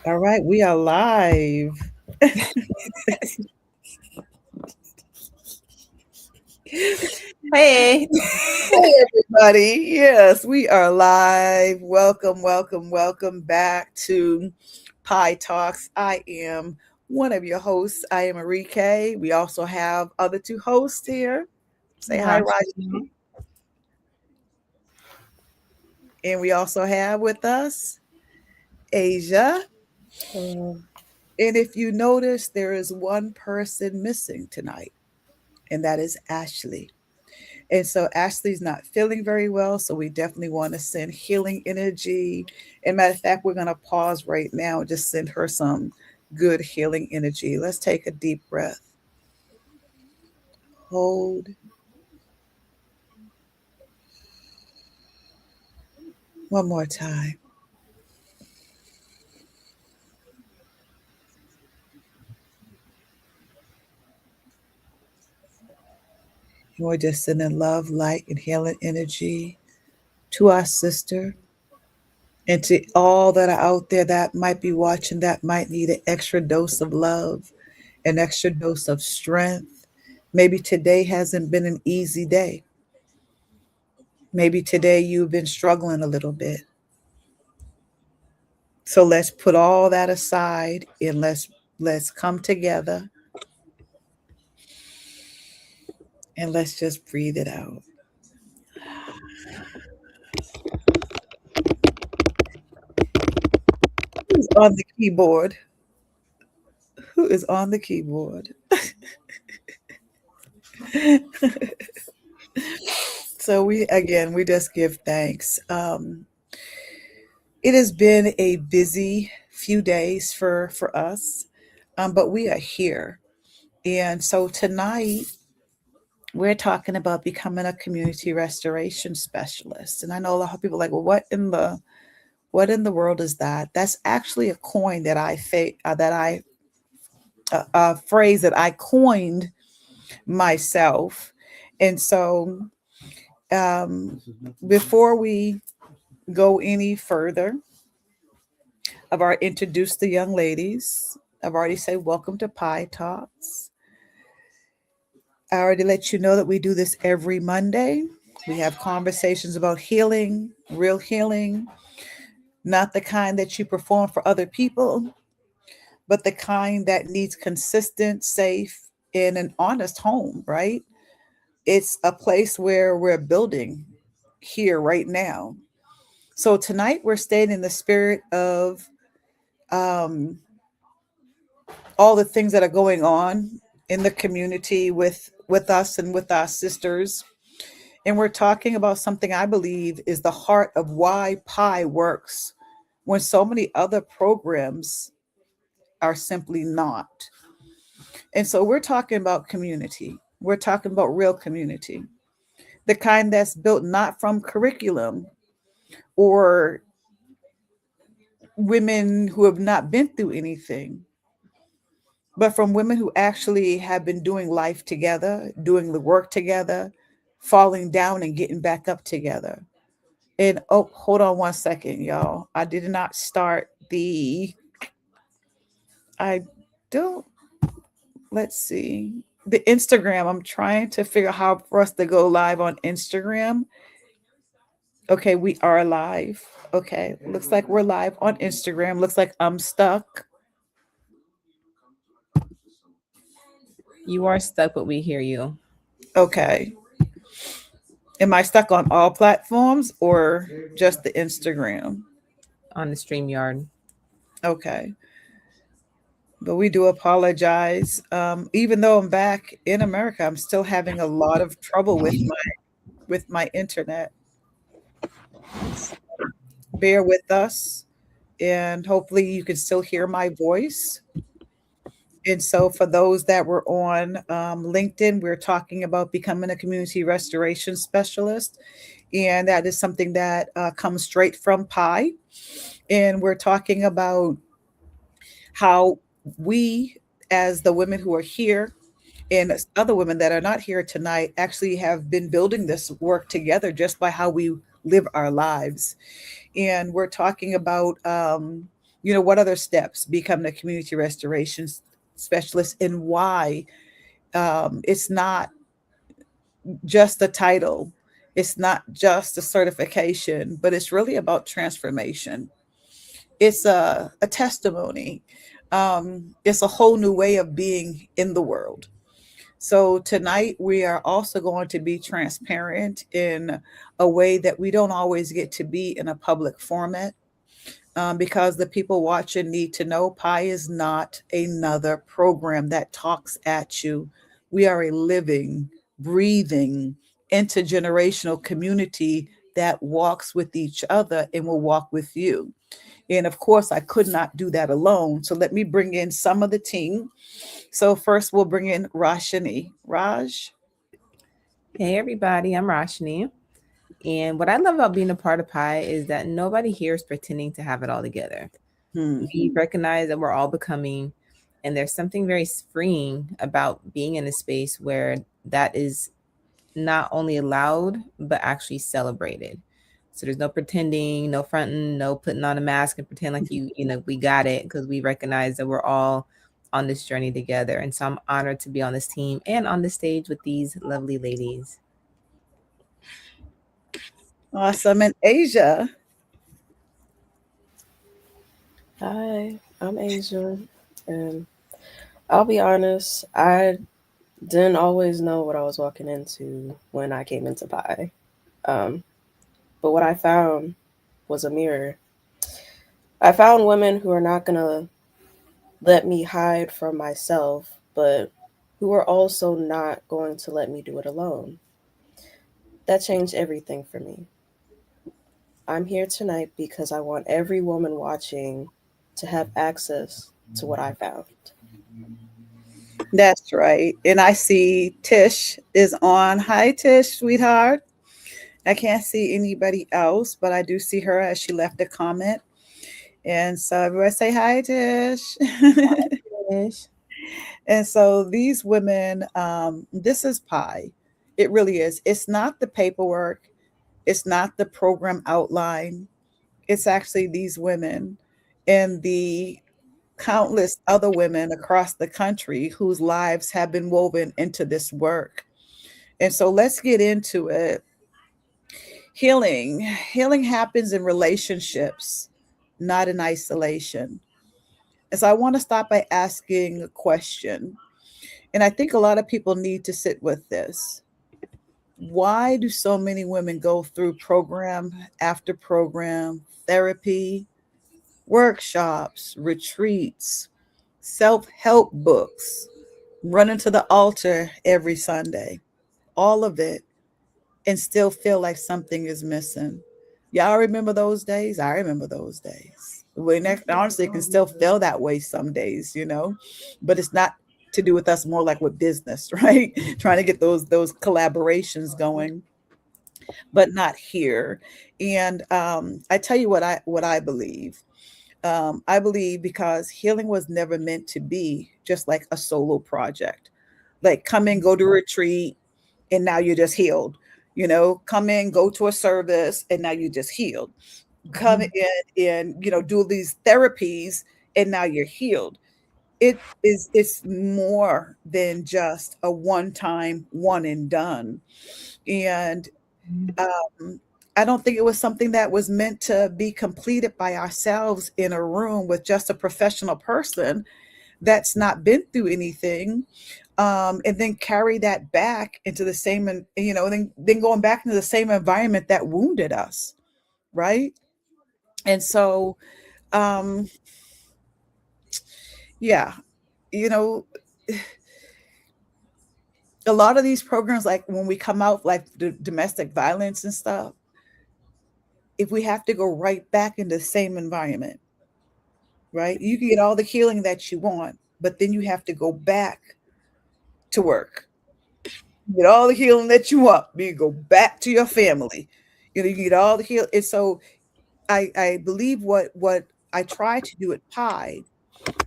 All right, we are live. Hey. Hey, everybody. Yes, we are live. Welcome, welcome, welcome back to Pie Talks. I am one of your hosts. I am Enrique. We also have other two hosts here. Say hi, Rashmi. Raji. And we also have with us Asia. And if you notice, there is one person missing tonight, and that is Ashley. And so Ashley's not feeling very well. So we definitely want to send healing energy. And matter of fact, we're going to pause right now and just send her some good healing energy. Let's take a deep breath. Hold. One more time. And we're just sending love, light, and healing energy to our sister and to all that are out there that might be watching that might need an extra dose of love, an extra dose of strength. Maybe today hasn't been an easy day. Maybe today you've been struggling a little bit. So let's put all that aside and let's come together and let's just breathe it out. Who's on the keyboard? Who is on the keyboard? So we just give thanks. It has been a busy few days for us, but we are here. And so tonight we're talking about becoming a community restoration specialist. And I know a lot of people are like, well, what in the world is that? That's actually a coin that I a phrase that I coined myself. And so um, before we go any further, I've already introduced the young ladies. I've already said welcome to Pie Talks. I already let you know that we do this every Monday. We have conversations about healing, real healing, not the kind that you perform for other people, but the kind that needs consistent, safe, and an honest home, right? It's a place where we're building here right now. So tonight we're staying in the spirit of um, all the things that are going on in the community with us and with our sisters. And we're talking about something I believe is the heart of why Pi works when so many other programs are simply not. And so we're talking about community. We're talking about real community, the kind that's built not from curriculum or women who have not been through anything, but from women who actually have been doing life together, doing the work together, falling down and getting back up together. And oh, hold on one second, y'all. I did not start I don't, let's see, the Instagram. I'm trying to figure out how for us to go live on Instagram. Okay, we are live. Okay, looks like we're live on Instagram. Looks like I'm stuck. You are stuck, but we hear you Okay. Am I stuck on all platforms or just the Instagram? on the StreamYard. Okay. But we do apologize. Even though I'm back in America, I'm still having a lot of trouble with my internet. Bear with us, and hopefully you can still hear my voice. And so, for those that were on LinkedIn, we're talking about becoming a community restoration specialist. And that is something that comes straight from Pi. And we're talking about how we, as the women who are here, and other women that are not here tonight, actually have been building this work together just by how we live our lives. And we're talking about, what other steps become a community restoration specialist, and why it's not just a title, it's not just a certification, but it's really about transformation. It's a testimony. It's a whole new way of being in the world. So tonight we are also going to be transparent in a way that we don't always get to be in a public format, because the people watching need to know Pi is not another program that talks at you. We are a living, breathing, intergenerational community that walks with each other and will walk with you. And of course, I could not do that alone. So let me bring in some of the team. So first, we'll bring in Rashini. Raj. Hey, everybody, I'm Roshni. And what I love about being a part of Pi is that nobody here is pretending to have it all together. Hmm. We recognize that we're all becoming, and there's something very freeing about being in a space where that is not only allowed, but actually celebrated. So there's no pretending, no fronting, no putting on a mask and pretend like we got it, because we recognize that we're all on this journey together. And so I'm honored to be on this team and on the stage with these lovely ladies. Awesome. And Asia. Hi, I'm Asia, and I'll be honest, I didn't always know what I was walking into when I came into Pi. Um, but what I found was a mirror. I found women who are not gonna let me hide from myself, but who are also not going to let me do it alone. That changed everything for me. I'm here tonight because I want every woman watching to have access to what I found. That's right. And I see Tish is on. Hi, Tish, sweetheart. I can't see anybody else, but I do see her as she left a comment. And so everybody say hi, Tish. Ish. And so these women, this is Pi. It really is. It's not the paperwork, it's not the program outline. It's actually these women and the countless other women across the country whose lives have been woven into this work. And so let's get into it. Healing happens in relationships, not in isolation. And so I want to start by asking a question. And I think a lot of people need to sit with this. Why do so many women go through program after program, therapy, workshops, retreats, self help books, running to the altar every Sunday, all of it, and still feel like something is missing? Y'all remember those days? I remember those days. When honestly, it can still feel that way some days, but it's not to do with us, more like with business, right? Trying to get those collaborations going, but not here. And I tell you what I believe. I believe because healing was never meant to be just like a solo project. Like come in, go to a retreat, and now you're just healed. Come in, go to a service, and now you're just healed. Come in and do these therapies, and now you're healed. It's more than just a one time, one and done. And um, I don't think it was something that was meant to be completed by ourselves in a room with just a professional person that's not been through anything, and then carry that back into the same, and then going back into the same environment that wounded us, right? And so, um, yeah, you know, a lot of these programs, like when we come out, like the domestic violence and stuff, if we have to go right back into the same environment, right? You can get all the healing that you want, but then you have to go back to work. You get all the healing that you want, but you go back to your family. You get all the healing. And so I believe what I tried to do at Pi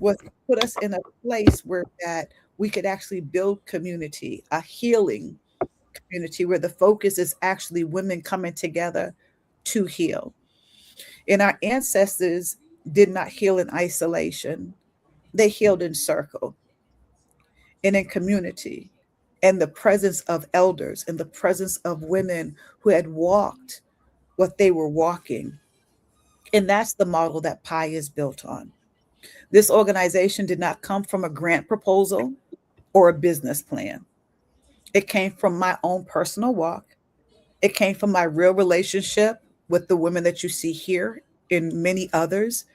was put us in a place where that we could actually build community, a healing community where the focus is actually women coming together to heal. And our ancestors did not heal in isolation, they healed in circle and in community, and the presence of elders and the presence of women who had walked what they were walking. And that's the model that PI is built on. This organization did not come from a grant proposal or a business plan. It came from my own personal walk. It came from my real relationship with the women that you see here and many others.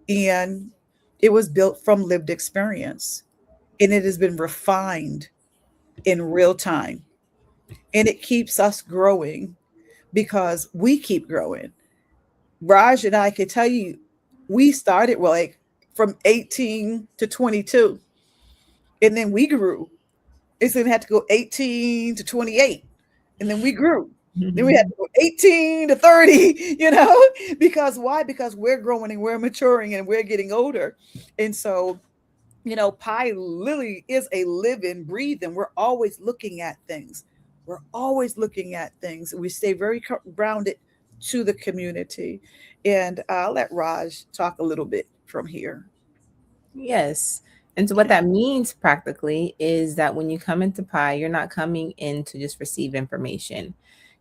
And it was built from lived experience. And it has been refined in real time. And it keeps us growing because we keep growing. Raj and I can tell you, we started like from 18 to 22, and then we grew. It's going to have to go 18 to 28, and then we grew. Then we had to go 18 to 30, because why? Because we're growing and we're maturing and we're getting older. And so, PI literally is a living, breathing. We're always looking at things. We're always looking at things. We stay very grounded to the community. And I'll let Raj talk a little bit from here. Yes. And so what that means practically is that when you come into PI, you're not coming in to just receive information.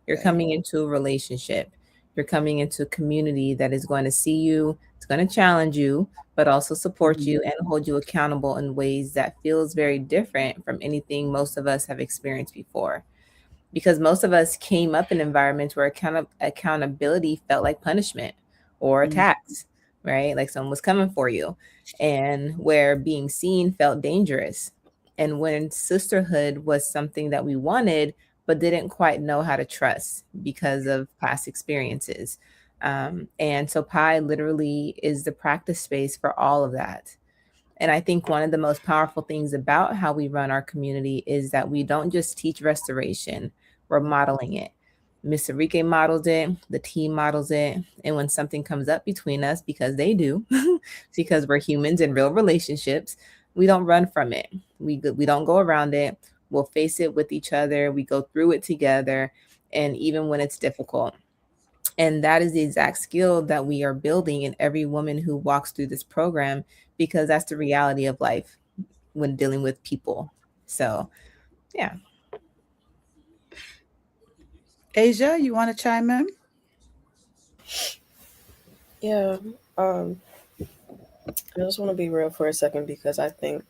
You're coming into a relationship. You're coming into a community that is going to see you, it's going to challenge you, but also support you and hold you accountable in ways that feels very different from anything most of us have experienced before. Because most of us came up in environments where accountability felt like punishment or attacks, right? Like someone was coming for you, and where being seen felt dangerous. And when sisterhood was something that we wanted, but didn't quite know how to trust because of past experiences. And so PI literally is the practice space for all of that. And I think one of the most powerful things about how we run our community is that we don't just teach restoration, we're modeling it. Miss Enrique models it, the team models it. And when something comes up between us, because they do, because we're humans in real relationships, we don't run from it. We don't go around it. We'll face it with each other. We go through it together. And even when it's difficult. And that is the exact skill that we are building in every woman who walks through this program, because that's the reality of life when dealing with people. So, yeah. Asia, you want to chime in? Yeah. I just want to be real for a second because I think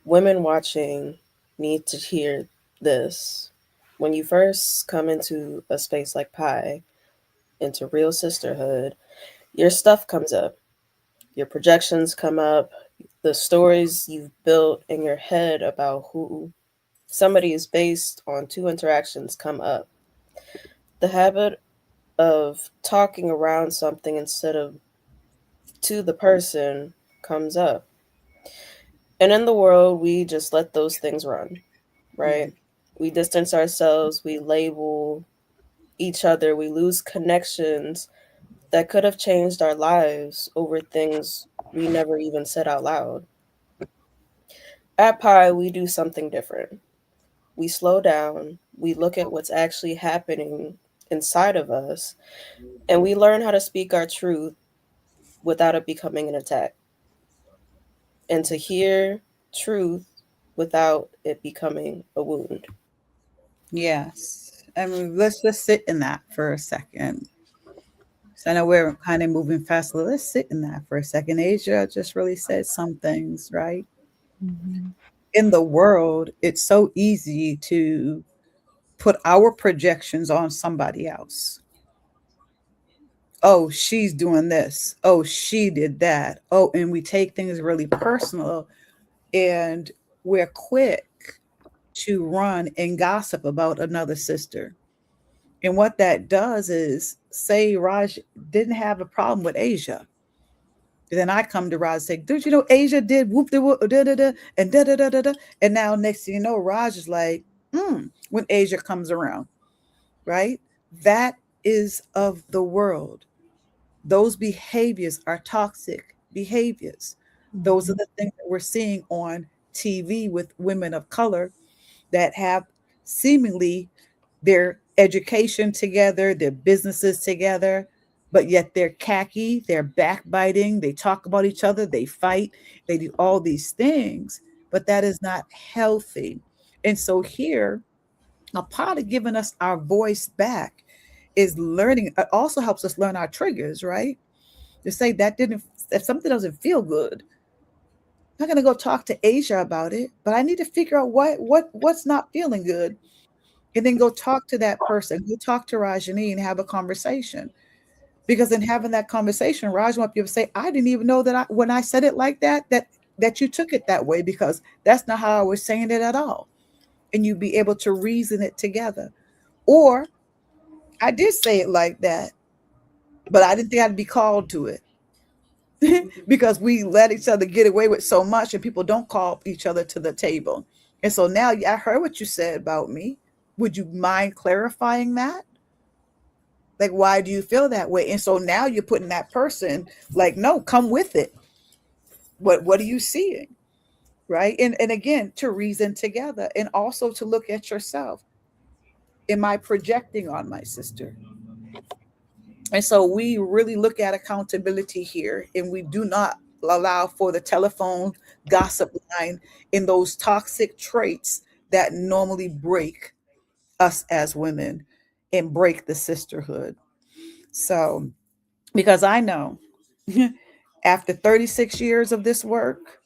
women watching need to hear this. When you first come into a space like PI, into real sisterhood, your stuff comes up. Your projections come up. The stories you've built in your head about who somebody is based on two interactions come up. The habit of talking around something instead of to the person comes up. And in the world, we just let those things run, right? We distance ourselves, we label each other, we lose connections that could have changed our lives over things we never even said out loud. At PI, we do something different. We slow down, we look at what's actually happening inside of us, and we learn how to speak our truth without it becoming an attack. And to hear truth without it becoming a wound. Yes. I mean, let's just sit in that for a second. So I know we're kind of moving fast. So let's sit in that for a second. Asia just really said some things, right? In the world, it's so easy to put our projections on somebody else. Oh, she's doing this. Oh, she did that. Oh, and we take things really personal, and we're quick to run and gossip about another sister. And what that does is, say Raj didn't have a problem with Asia. Then I come to Raj and say, "Don't you know Asia did whoop the whoop da da da and da da da da da?" And now next thing you know, Raj is like, when Asia comes around, right? That is of the world. Those behaviors are toxic behaviors. Those are the things that we're seeing on TV with women of color that have seemingly their education together, their businesses together, but yet they're khaki, they're backbiting, they talk about each other, they fight, they do all these things, but that is not healthy. And so here, a part of giving us our voice back is learning. It also helps us learn our triggers, right? To say that didn't, if something doesn't feel good, I'm not going to go talk to Asia about it, but I need to figure out what's not feeling good, and then go talk to that person. Go talk to Rajani and have a conversation. Because in having that conversation, Raj might be able to say, "I didn't even know that when I said it like that, that you took it that way, because that's not how I was saying it at all." And you be able to reason it together. Or I did say it like that, but I didn't think I'd be called to it. Because we let each other get away with so much, and people don't call each other to the table. And so now I heard what you said about me. Would you mind clarifying that? Like, why do you feel that way? And so now you're putting that person like, no, come with it. What are you seeing? Right. And again, to reason together, and also to look at yourself. Am I projecting on my sister? And so we really look at accountability here, and we do not allow for the telephone gossip line and those toxic traits that normally break us as women and break the sisterhood. So, because I know after 36 years of this work,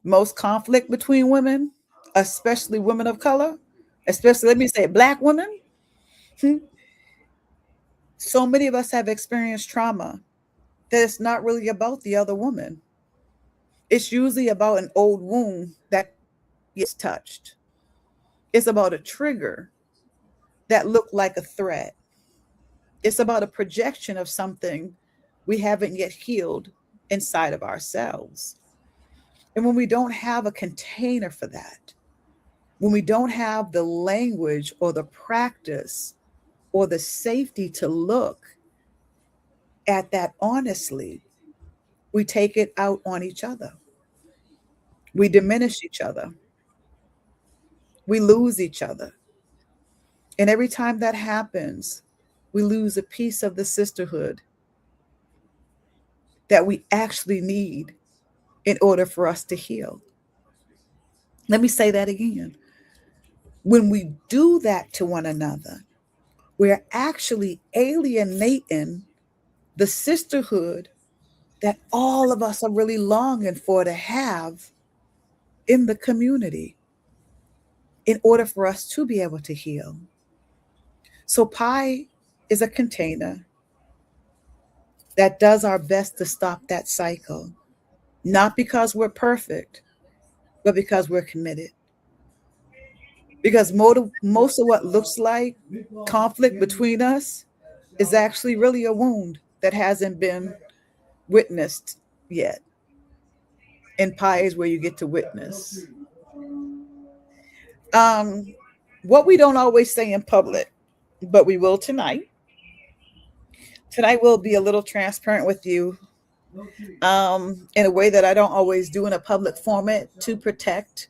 most conflict between women, especially women of color, especially, let me say, Black women, so many of us have experienced trauma that it's not really about the other woman. It's usually about an old wound that gets touched. It's about a trigger that looked like a threat. It's about a projection of something we haven't yet healed inside of ourselves. And when we don't have a container for that, when we don't have the language or the practice or the safety to look at that honestly, we take it out on each other. We diminish each other. We lose each other. And every time that happens, we lose a piece of the sisterhood that we actually need in order for us to heal. Let me say that again. When we do that to one another, we're actually alienating the sisterhood that all of us are really longing for to have in the community in order for us to be able to heal. So Pi is a container that does our best to stop that cycle, not because we're perfect, but because we're committed. Because most of what looks like conflict between us is actually really a wound that hasn't been witnessed yet. And Pi is where you get to witness. Um, what we don't always say in public, but we will tonight. Tonight we'll be a little transparent with you, in a way that I don't always do in a public format, to protect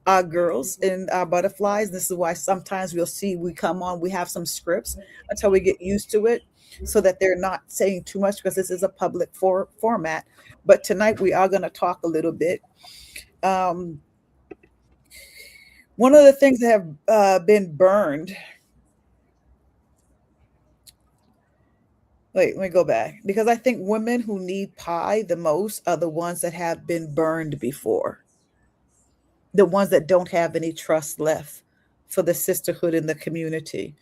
our girls and our butterflies. This is why sometimes we'll see we come on, we have some scripts until we get used to it, so that they're not saying too much, because this is a public format. But tonight we are going to talk a little bit. Um, One of the things that have been burned. Wait, let me go back, because I think women who need Pi the most are the ones that have been burned before, the ones that don't have any trust left for the sisterhood in the community,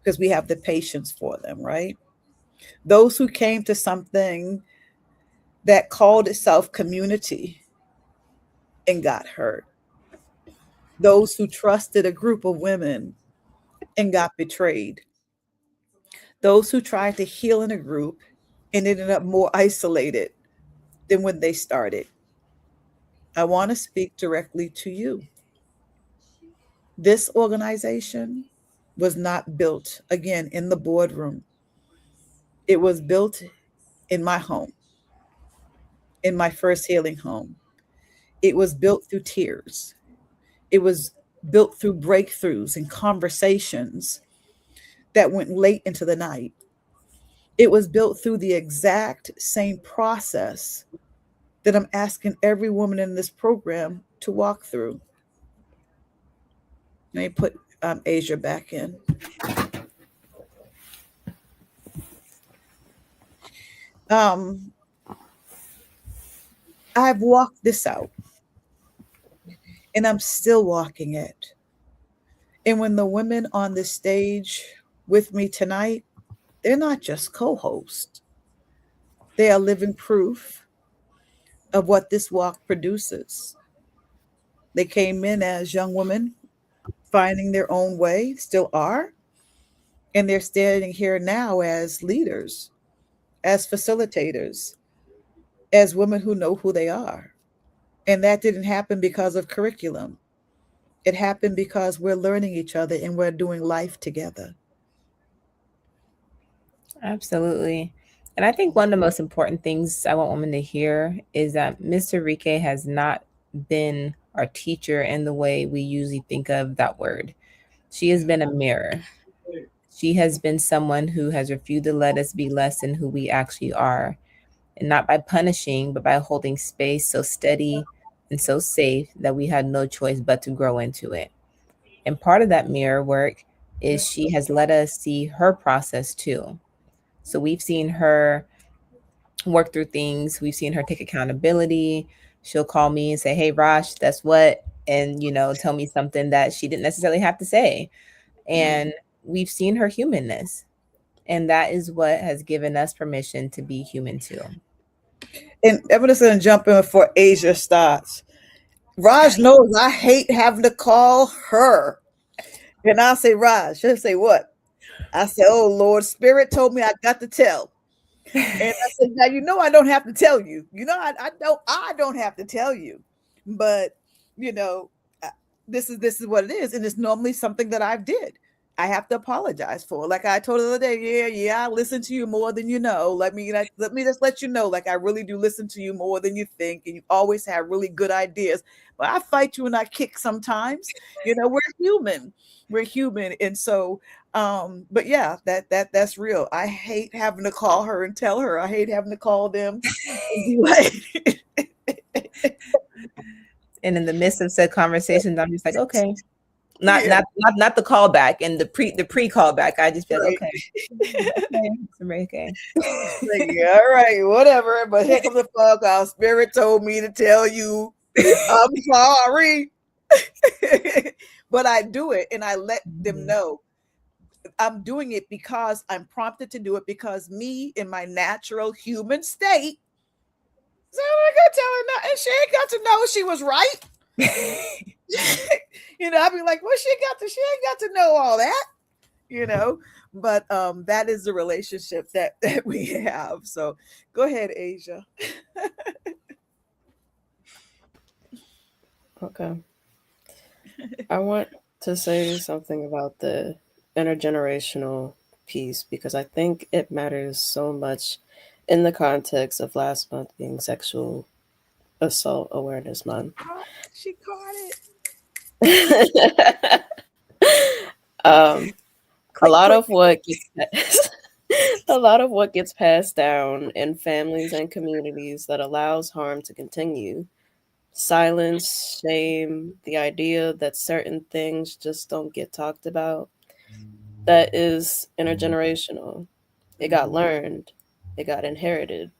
because we have the patience for them, right? Those who came to something that called itself community and got hurt. Those who trusted a group of women and got betrayed. Those who tried to heal in a group and ended up more isolated than when they started. I want to speak directly to you. This organization was not built, again, in the boardroom. It was built in my home, in my first healing home. It was built through tears. It was built through breakthroughs and conversations that went late into the night. It was built through the exact same process that I'm asking every woman in this program to walk through. Let me put Asia back in. I've walked this out, and I'm still walking it. And when the women on the stage with me tonight, they're not just co-hosts. They are living proof of what this walk produces. They came in as young women, finding their own way, still are, and they're standing here now as leaders, as facilitators, as women who know who they are. And that didn't happen because of curriculum. It happened because we're learning each other and we're doing life together. Absolutely. And I think one of the most important things I want women to hear is that Miss Enrique has not been our teacher in the way we usually think of that word. She has been a mirror. She has been someone who has refused to let us be less than who we actually are. And not by punishing, but by holding space so steady and so safe that we had no choice but to grow into it. And part of that mirror work is she has let us see her process too. So we've seen her work through things. We've seen her take accountability. She'll call me and say, "Hey, Rosh, that's what," and, tell me something that she didn't necessarily have to say. And we've seen her humanness. And that is what has given us permission to be human too. And I'm just going to jump in before Asia starts. Raj knows I hate having to call her. And I'll say, Raj, she'll say, what? I say, oh, Lord, Spirit told me I got to tell. And I said, now, I don't have to tell you. I don't have to tell you. But, this is what it is. And it's normally something that I did. I have to apologize for. Like I told her the other day, yeah, I listen to you more than you know. Let me just let you know, like I really do listen to you more than you think, and you always have really good ideas. But I fight you and I kick sometimes. We're human, and so, but yeah, that's real. I hate having to call her and tell her. I hate having to call them and be like. And in the midst of said conversations, I'm just like, okay. Not the callback and the pre callback. I just feel like, okay. Like, yeah, all right, whatever. But here comes the fuck out. Spirit told me to tell you, I'm sorry. But I do it, and I let them know I'm doing it because I'm prompted to do it, because me in my natural human state. So I gotta tell her nothing. She ain't got to know she was right. I'd be like, well, she ain't got to know all that, but that is the relationship that we have. So go ahead, Asia. Okay. I want to say something about the intergenerational piece, because I think it matters so much in the context of last month being Sexual Assault Awareness Month. She caught it. A lot of what gets passed down in families and communities that allows harm to continue. Silence, shame, the idea that certain things just don't get talked about. That is intergenerational. It got learned. It got inherited.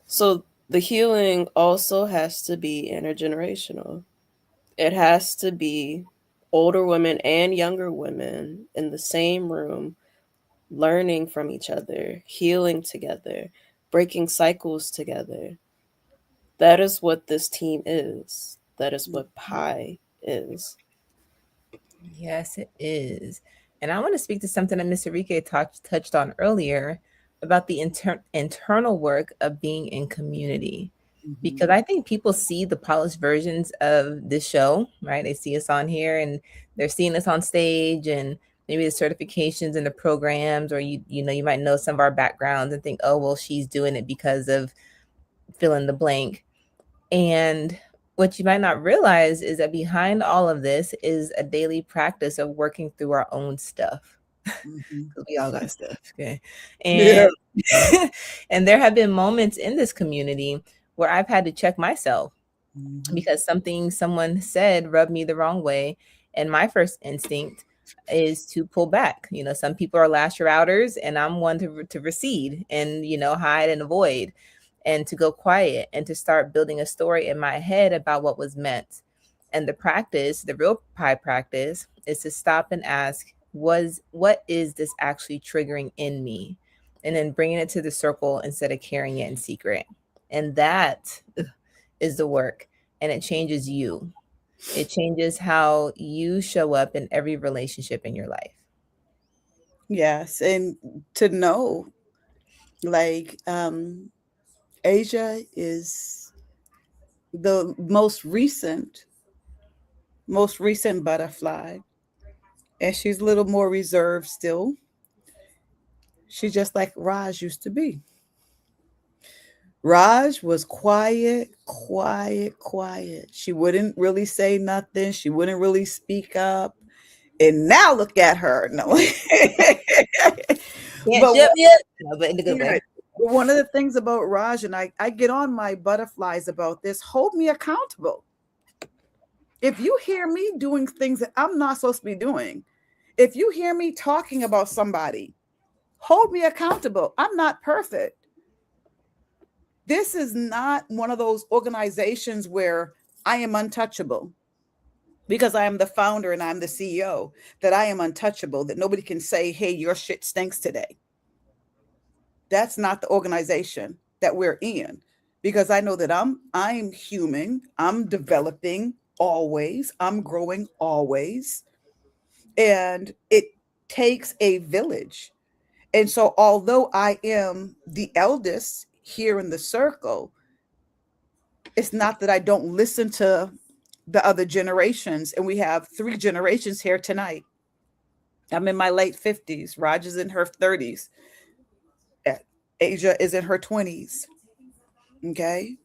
So the healing also has to be intergenerational. It has to be older women and younger women in the same room, learning from each other, healing together, breaking cycles together. That is what this team is. That is what PIE is. Yes, it is. And I want to speak to something that Ms. Enrique touched on earlier about the internal work of being in community. Because I think people see the polished versions of this show, right? They see us on here and they're seeing us on stage, and maybe the certifications and the programs, or you might know some of our backgrounds and think, oh, well, she's doing it because of fill in the blank. And what you might not realize is that behind all of this is a daily practice of working through our own stuff. Mhm. because we all got stuff. Okay. Yeah. And and there have been moments in this community where I've had to check myself Mhm. because something someone said rubbed me the wrong way. And my first instinct is to pull back. You know, some people are lasher outers, and I'm one to recede and, you know, hide and avoid and to go quiet and to start building a story in my head about what was meant. And the practice, the real pie practice, is to stop and ask, what is this actually triggering in me? And then bringing it to the circle instead of carrying it in secret. And that is the work, and it changes you. It changes how you show up in every relationship in your life. Yes, and to know, like, Asia is the most recent butterfly, and she's a little more reserved still. She's just like Raj used to be. Raj was quiet, quiet, quiet. She wouldn't really say nothing. She wouldn't really speak up. And now look at her. No. Can't but ship yet? No, but in a good yeah, way. one of the things about Raj, and I get on my butterflies about this, hold me accountable. If you hear me doing things that I'm not supposed to be doing, if you hear me talking about somebody, hold me accountable. I'm not perfect. This is not one of those organizations where I am untouchable because I am the founder and I'm the CEO, that I am untouchable, that nobody can say, hey, your shit stinks today. That's not the organization that we're in, because I know that I'm human, I'm developing always, I'm growing always, and it takes a village. And so although I am the eldest here in the circle, it's not that I don't listen to the other generations. And we have 3 generations here tonight. I'm in my late 50s. Raj is in her 30s. Asia is in her 20s. Okay.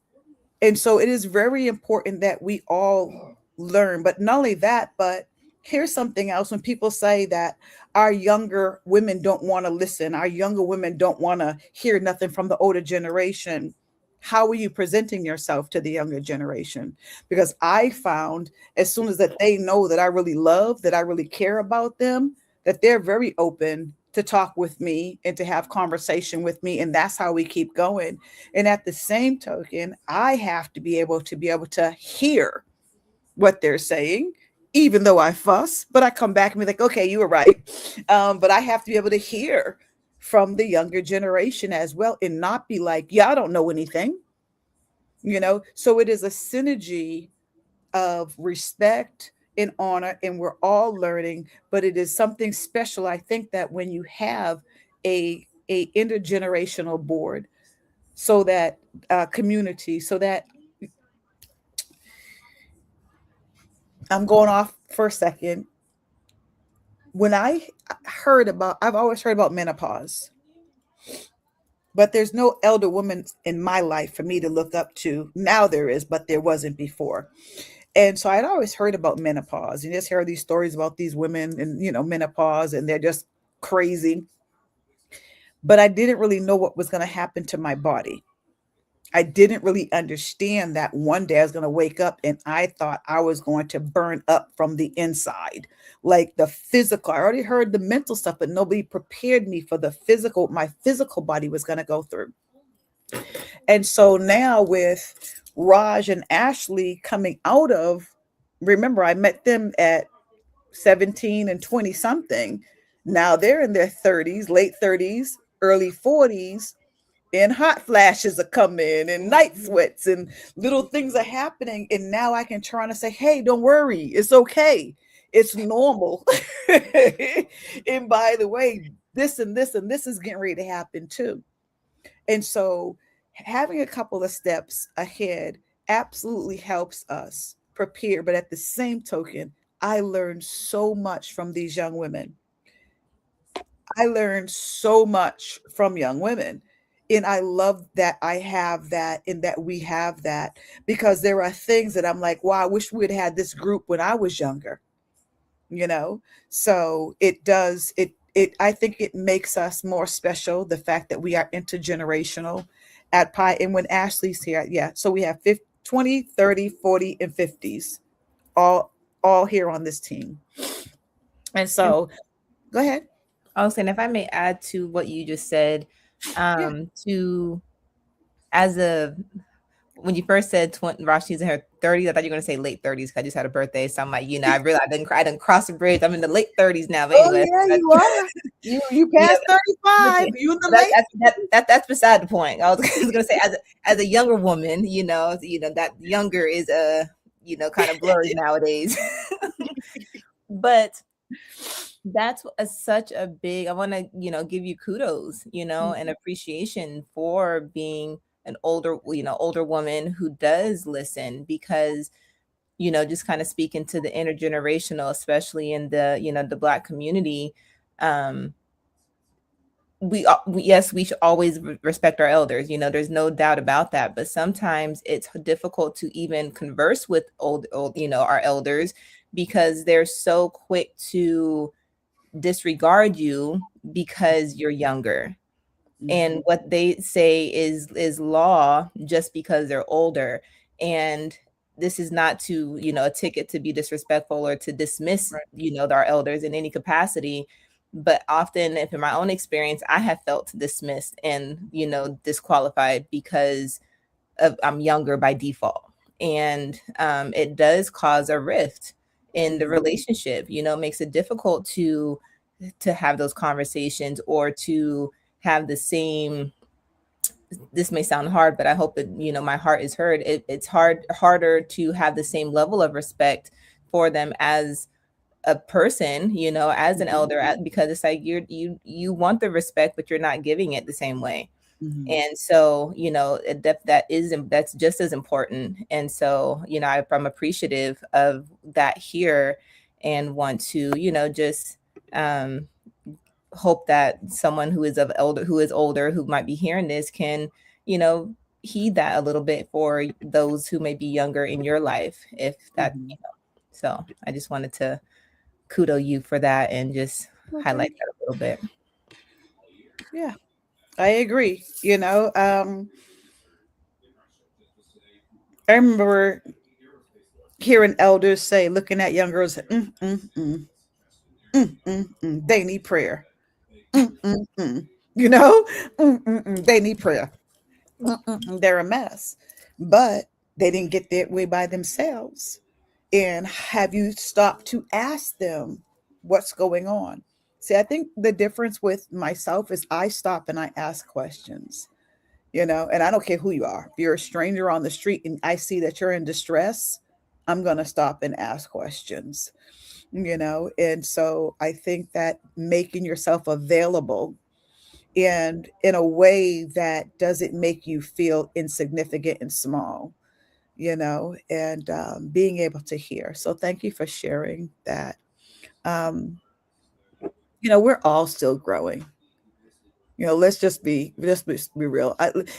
And so it is very important that we all learn. But not only that, but here's something else. When people say that our younger women don't want to listen, our younger women don't want to hear nothing from the older generation, how are you presenting yourself to the younger generation? Because I found as soon as that they know that I really love, that I really care about them, that they're very open to talk with me and to have conversation with me. And that's how we keep going. And at the same token, I have to be able to hear what they're saying, even though I fuss, but I come back and be like, okay, you were right. But I have to be able to hear from the younger generation as well and not be like, yeah, I don't know anything, So it is a synergy of respect and honor, and we're all learning, but it is something special. I think that when you have a intergenerational board, so that community, so that I'm going off for a second. When I've always heard about menopause, but there's no elder woman in my life for me to look up to. Now there is, but there wasn't before. And so I'd always heard about menopause. You just hear these stories about these women and, menopause, and they're just crazy. But I didn't really know what was going to happen to my body. I didn't really understand that one day I was going to wake up and I thought I was going to burn up from the inside. Like the physical, I already heard the mental stuff, but nobody prepared me for the physical, my physical body was going to go through. And so now with Raj and Ashley coming out of, remember, I met them at 17 and 20 something. Now they're in their 30s, late 30s, early 40s, and hot flashes are coming and night sweats and little things are happening. And now I can turn and say, hey, don't worry. It's okay. It's normal. And by the way, this and this and this is getting ready to happen too. And so having a couple of steps ahead absolutely helps us prepare. But at the same token, I learned so much from these young women. I learned so much from young women. And I love that I have that and that we have that, because there are things that I'm like, wow, I wish we'd had this group when I was younger. So it I think it makes us more special, the fact that we are intergenerational at Pi. And when Ashley's here, yeah, so we have 50, 20, 30, 40, and 50s all here on this team. And so go ahead. I was saying, if I may add to what you just said, Yeah. to as a when you first said Rashi's in her 30s, I thought you were going to say late 30s because I just had a birthday. So I'm like, I realized I didn't cross the bridge. I'm in the late 30s now. But anyway, yeah, you are. You passed 35. You in the late. That's beside the point. I was going to say, as a younger woman, that younger is kind of blurry nowadays. But that's such a big. I want to give you kudos, and appreciation for being an older woman who does listen, because just kind of speaking to the intergenerational, especially in the the Black community. We should always respect our elders. There's no doubt about that. But sometimes it's difficult to even converse with our elders, because they're so quick to disregard you because you're younger. And what they say is law just because they're older. And this is not to, a ticket to be disrespectful or to dismiss, our elders in any capacity. But often, if in my own experience, I have felt dismissed and, disqualified because I'm younger by default. And it does cause a rift in the relationship. Makes it difficult to have those conversations, or to have the same. This may sound hard, but I hope that my heart is heard. It's harder to have the same level of respect for them as a person, as an elder, because it's like you want the respect, but you're not giving it the same way. And so that's just as important. And so I'm appreciative of that here, and want to just hope that someone who is older, who might be hearing this, can heed that a little bit for those who may be younger in your life, if that so I just wanted to kudos you for that, and just highlight that a little bit. Yeah, I agree. I remember hearing elders say, looking at young girls, they need prayer. They need prayer. They're a mess. But they didn't get that way by themselves. And have you stopped to ask them what's going on? See, I think the difference with myself is I stop and I ask questions, and I don't care who you are. If you're a stranger on the street and I see that you're in distress, I'm going to stop and ask questions, and so I think that making yourself available, and in a way that doesn't make you feel insignificant and small, and being able to hear. So thank you for sharing that. Um, we're all still growing. Let's just be real.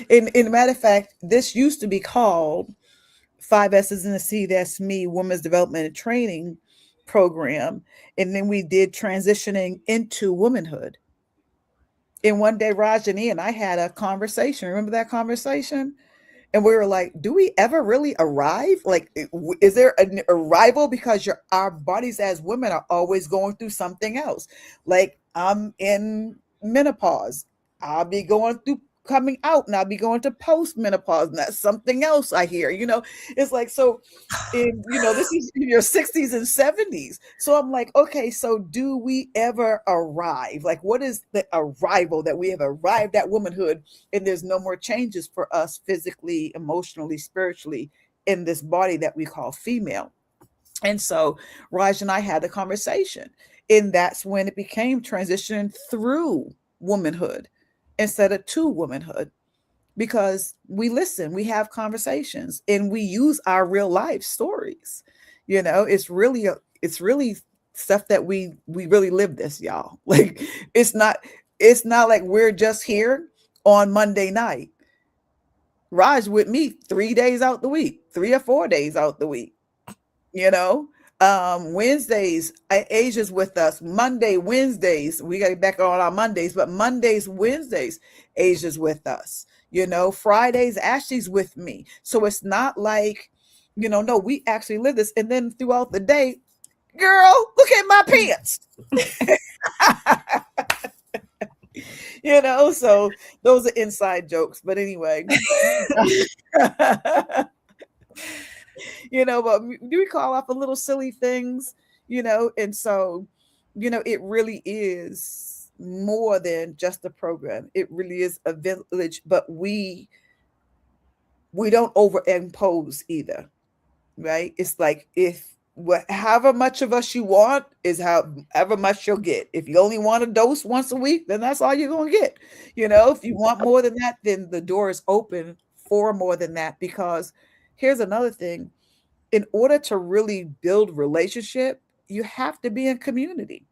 In matter of fact, this used to be called 5S's and a C. That's me, Women's Development and Training Program, and then we did transitioning into womanhood. And one day, Rajani and I had a conversation. Remember that conversation? And we were like, do we ever really arrive? Like, is there an arrival? Because our bodies as women are always going through something else. Like, I'm in menopause. I'll be going through coming out, and I'll be going to post-menopause, and that's something else I hear. It's like, so this is in your 60s and 70s. So I'm like, okay, so do we ever arrive? Like, what is the arrival that we have arrived at womanhood, and there's no more changes for us physically, emotionally, spiritually in this body that we call female? And so Raj and I had a conversation, and that's when it became transition through womanhood instead of to womanhood, because we listen, we have conversations, and we use our real life stories. It's really stuff that we really live this, y'all. Like, it's not like we're just here on Monday night. Raj with me 3 days out the week, 3 or 4 days out the week. Wednesdays, Asia's with us. Monday, Wednesdays, we got to get back on our Mondays, but Mondays, Wednesdays, Asia's with us. Fridays, Ashley's with me. So it's not like, no, we actually live this. And then throughout the day, girl, look at my pants. So those are inside jokes. But anyway. But we call off a little silly things, and so, it really is more than just a program. It really is a village, but we don't overimpose either, right? It's like, if however much of us you want is however much you'll get. If you only want a dose once a week, then that's all you're going to get. If you want more than that, then the door is open for more than that. Because here's another thing. In order to really build relationship, you have to be in community.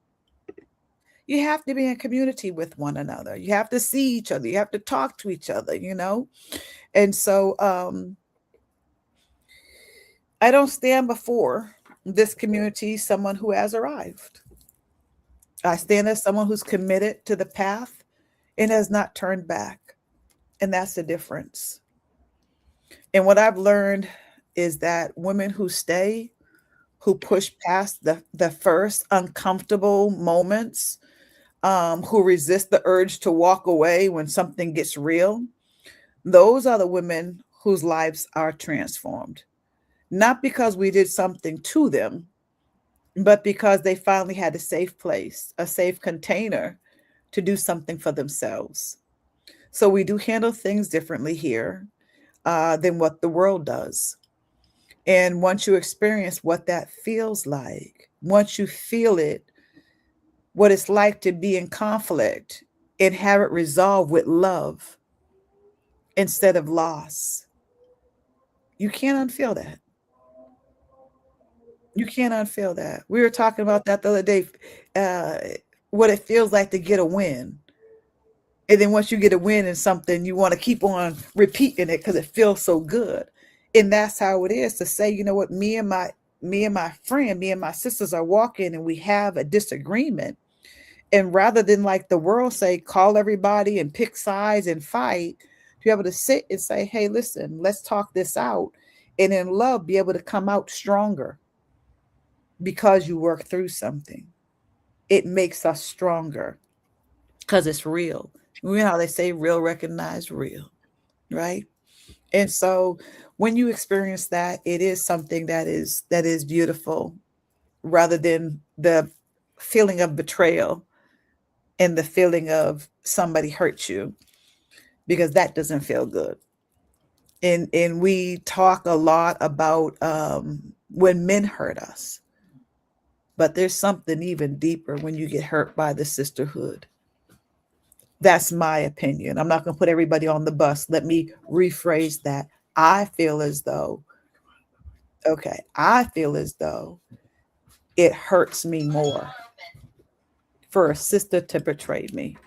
You have to be in community with one another. You have to see each other. You have to talk to each other, And so I don't stand before this community someone who has arrived. I stand as someone who's committed to the path and has not turned back. And that's the difference. And what I've learned is that women who stay, who push past the first uncomfortable moments, who resist the urge to walk away when something gets real, those are the women whose lives are transformed. Not because we did something to them, but because they finally had a safe place, a safe container to do something for themselves. So we do handle things differently here than what the world does. And once you experience what that feels like, once you feel it, what it's like to be in conflict and have it resolved with love instead of loss, you can't unfeel that. You can't unfeel that. We were talking about that the other day, what it feels like to get a win. And then once you get a win in something, you want to keep on repeating it because it feels so good. And that's how it is to say, you know what, me and my friend, me and my sisters are walking and we have a disagreement. And rather than like the world say, call everybody and pick sides and fight, to be able to sit and say, hey, listen, let's talk this out. And in love, be able to come out stronger because you work through something. It makes us stronger because it's real. You know how they say real recognize real, right? And so when you experience that, it is something that is beautiful, rather than the feeling of betrayal and the feeling of somebody hurt you, because that doesn't feel good. And we talk a lot about when men hurt us, but there's something even deeper when you get hurt by the sisterhood. That's my opinion. I'm not going to put everybody on the bus. Let me rephrase that. I feel as though it hurts me more for a sister to betray me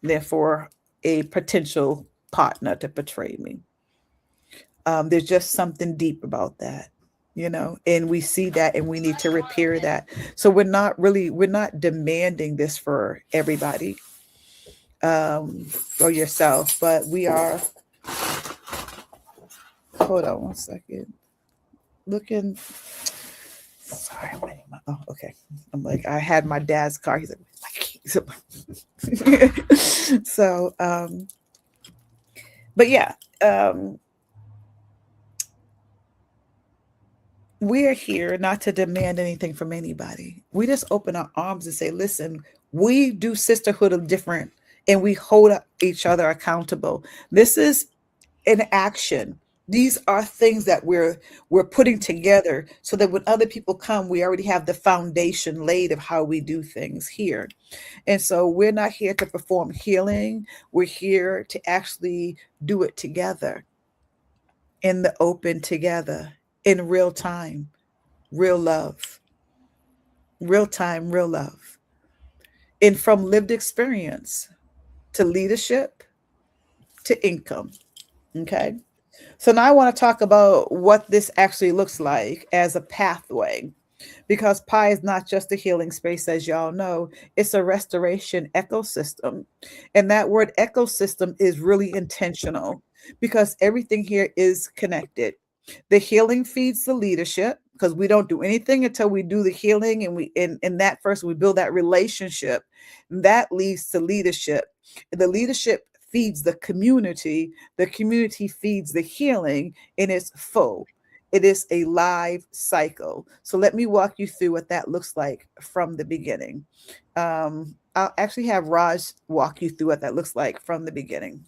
than for a potential partner to betray me. There's just something deep about that, and we see that and we need to repair that. So we're not demanding this for everybody or yourself, but we are. Hold on one second. Looking. Sorry, okay. I'm like, I had my dad's car. He's like, so, but yeah, we are here not to demand anything from anybody. We just open our arms and say, listen, we do sisterhood of different, and we hold each other accountable. This is an action. These are things that we're putting together so that when other people come, we already have the foundation laid of how we do things here. And so we're not here to perform healing. We're here to actually do it together, in the open, together, in real time, real love, real time, real love. And from lived experience to leadership to income. Okay. So now I want to talk about what this actually looks like as a pathway, because Pi is not just a healing space, as y'all know, it's a restoration ecosystem. And that word ecosystem is really intentional because everything here is connected. The healing feeds the leadership because we don't do anything until we do the healing, and we in that first we build that relationship. That leads to leadership. The leadership feeds the community feeds the healing, and it's full. It is a live cycle. So let me walk you through what that looks like from the beginning. I'll actually have Raj walk you through what that looks like from the beginning.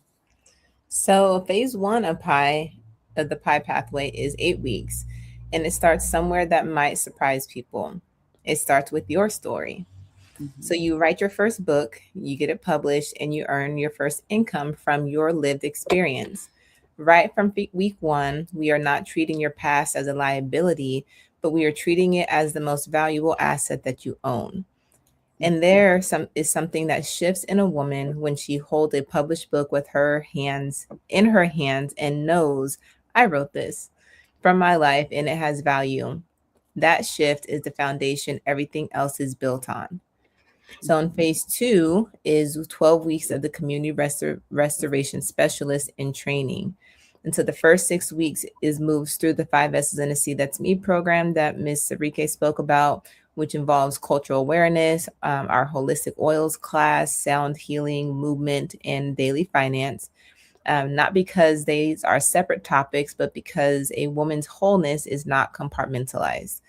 So phase one of the Pi pathway is 8 weeks, and it starts somewhere that might surprise people. It starts with your story. So Mhm. you write your first book, you get it published, and you earn your first income from your lived experience. Right from week one, we are not treating your past as a liability, but we are treating it as the most valuable asset that you own. And there is something that shifts in a woman when she holds a published book with her hands in her hands and knows I wrote this from my life and it has value. That shift is the foundation everything else is built on. So in phase two is 12 weeks of the community restoration specialist in training. And so the first 6 weeks is moves through the 5 S's in a C That's Me program that Ms. Sarike spoke about, which involves cultural awareness, our holistic oils class, sound healing, movement, and daily finance. Not because these are separate topics, but because a woman's wholeness is not compartmentalized.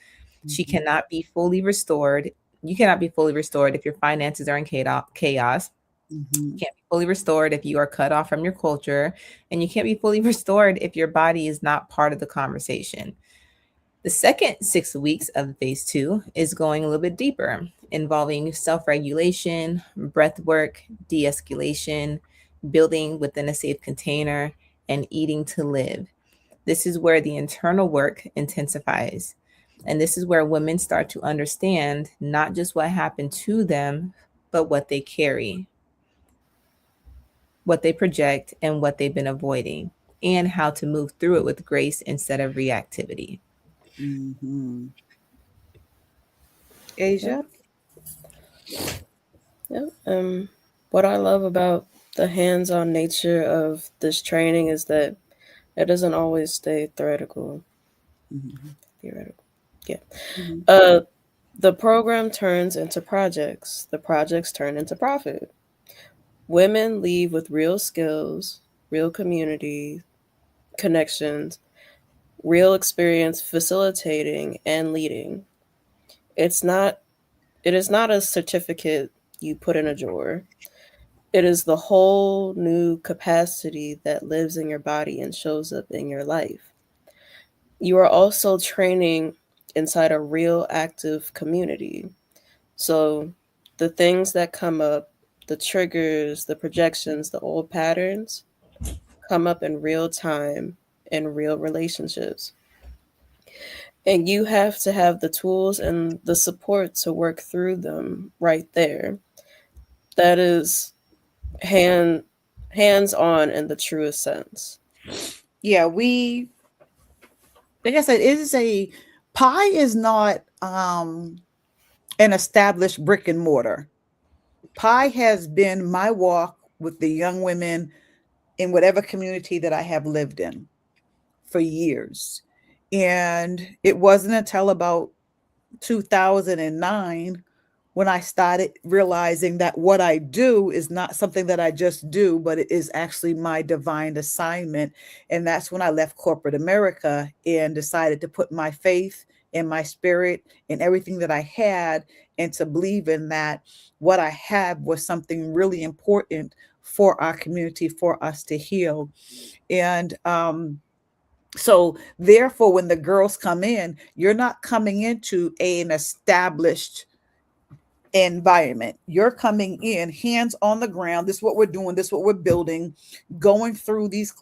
She Mhm. cannot be fully restored. You cannot be fully restored if your finances are in chaos. You Mhm. can't be fully restored if you are cut off from your culture. And you can't be fully restored if your body is not part of the conversation. The second 6 weeks of phase two is going a little bit deeper, involving self regulation, breath work, de escalation, building within a safe container, and eating to live. This is where the internal work intensifies. And this is where women start to understand not just what happened to them, but what they carry, what they project, and what they've been avoiding, and how to move through it with grace instead of reactivity. Mhm. Yep. Asia? Yep. What I love about the hands-on nature of this training is that it doesn't always stay theoretical. Mhm. Theoretical. Yeah. Mhm. Uh, the program turns into projects. The projects turn into profit. Women leave with real skills, real community connections, real experience facilitating and leading. It's not it is not a certificate you put in a drawer. It is the whole new capacity that lives in your body and shows up in your life. You are also training inside a real active community. So the things that come up, the triggers, the projections, the old patterns come up in real time in real relationships. And you have to have the tools and the support to work through them right there. That is hand hands on in the truest sense. Yeah, like I said, it is a Pi is not an established brick and mortar. Pi has been my walk with the young women in whatever community that I have lived in for years. And it wasn't until about 2009 when I started realizing that what I do is not something that I just do, but it is actually my divine assignment. And that's when I left corporate America and decided to put my faith and my spirit and everything that I had and to believe in that what I had was something really important for our community, for us to heal. And so therefore, when the girls come in, you're not coming into an established environment. You're coming in hands on the ground. This is what we're doing. This is what we're building, going through these